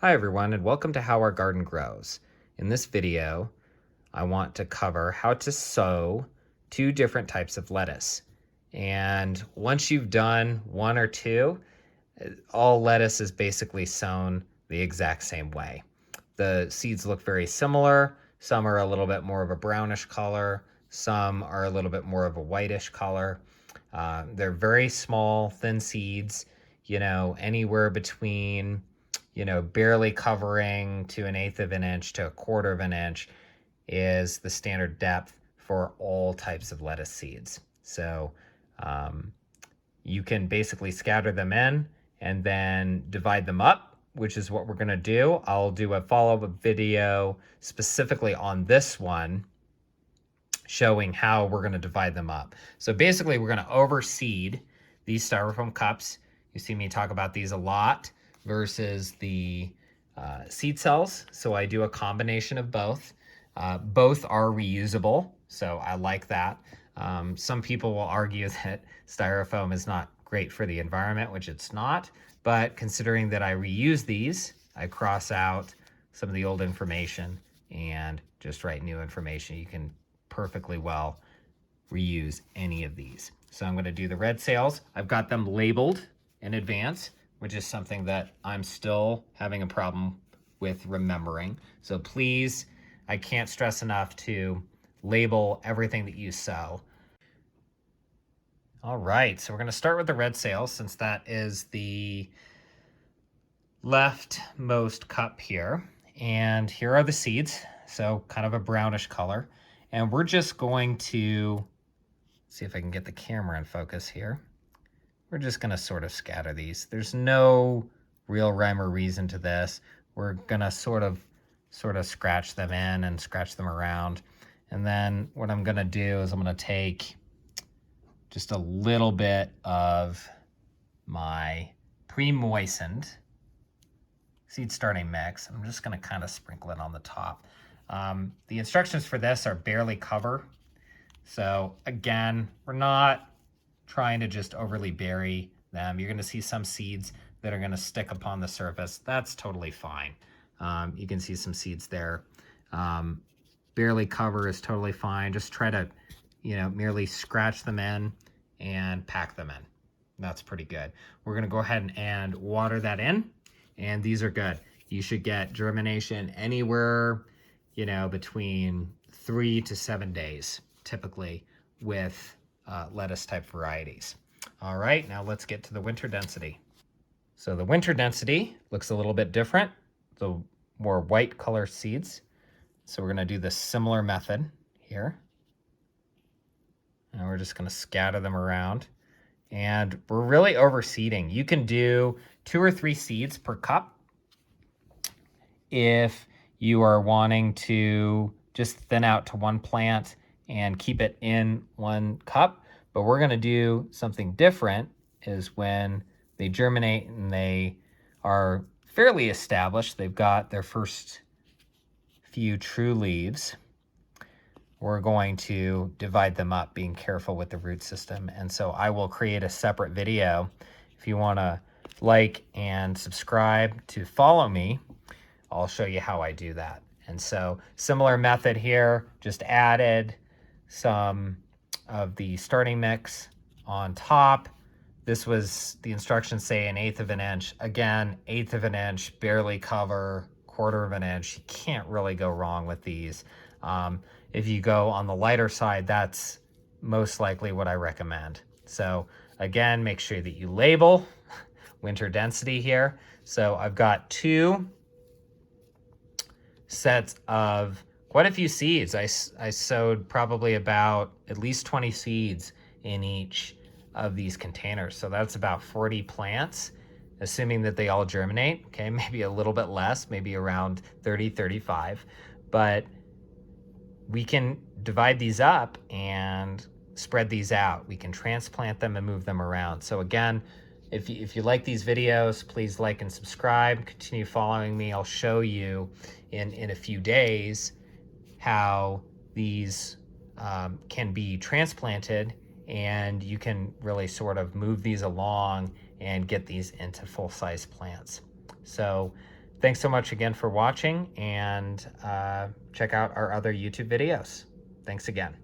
Hi everyone, and welcome to How Our Garden Grows. In this video, I want to cover how to sow two different types of lettuce. And once you've done one or two, all lettuce is basically sown the exact same way. The seeds look very similar. Some are a little bit more of a brownish color. Some are a little bit more of a whitish color. They're very small, thin seeds, anywhere between barely covering to an eighth of an inch to a quarter of an inch is the standard depth for all types of lettuce seeds. So um, you can basically scatter them in and then divide them up, which is what we're going to do. I'll do a follow-up video specifically on this one, showing how we're going to divide them up. So basically, we're going to overseed these styrofoam cups. You see me talk about these a lot versus the seed cells. So I do a combination of both. Both are reusable, so I like that. Some people will argue that styrofoam is not great for the environment, which it's not. But considering that I reuse these, I cross out some of the old information and just write new information. You can perfectly well reuse any of these. So I'm going to do the red sails. I've got them labeled in advance, which is something that I'm still having a problem with remembering. So please, I can't stress enough to label everything that you sow. All right, so we're going to start with the red sails since that is the leftmost cup here. And here are the seeds, so kind of a brownish color. And we're just going to see if I can get the camera in focus here. We're just going to sort of scatter these. There's no real rhyme or reason to this. We're going to sort of scratch them in and scratch them around. And then what I'm going to do is I'm going to take just a little bit of my pre-moistened seed starting mix. I'm just going to kind of sprinkle it on the top. The instructions for this are barely cover. So again, we're not trying to just overly bury them. You're going to see some seeds that are going to stick upon the surface. That's totally fine. You can see some seeds there. Barely cover is totally fine. Just try to, merely scratch them in and pack them in. That's pretty good. We're going to go ahead and water that in. And these are good. You should get germination anywhere, between 3 to 7 days, typically, with lettuce type varieties. All right, now let's get to the winter density. So the winter density looks a little bit different, the more white color seeds. So we're going to do the similar method here. And we're just going to scatter them around. And we're really overseeding. You can do 2 or 3 seeds per cup if you are wanting to just thin out to one plant and keep it in one cup. But we're going to do something different is when they germinate and they are fairly established, they've got their first few true leaves, we're going to divide them up, being careful with the root system. And so I will create a separate video. If you want to like and subscribe to follow me, I'll show you how I do that. And so similar method here, just added some of the starting mix on top. This was, the instructions say, an eighth of an inch. Again, eighth of an inch, barely cover, quarter of an inch. You can't really go wrong with these. If you go on the lighter side, that's most likely what I recommend. So again, make sure that you label winter density here. So I've got 2 sets of quite a few seeds. I sowed probably about at least 20 seeds in each of these containers. So that's about 40 plants, assuming that they all germinate. Okay, maybe a little bit less, maybe around 30, 35. But we can divide these up and spread these out. We can transplant them and move them around. So again, if you like these videos, please like and subscribe. Continue following me. I'll show you in a few days how these can be transplanted, and you can really sort of move these along and get these into full-size plants. So Thanks so much again for watching, and check out our other YouTube videos. Thanks again.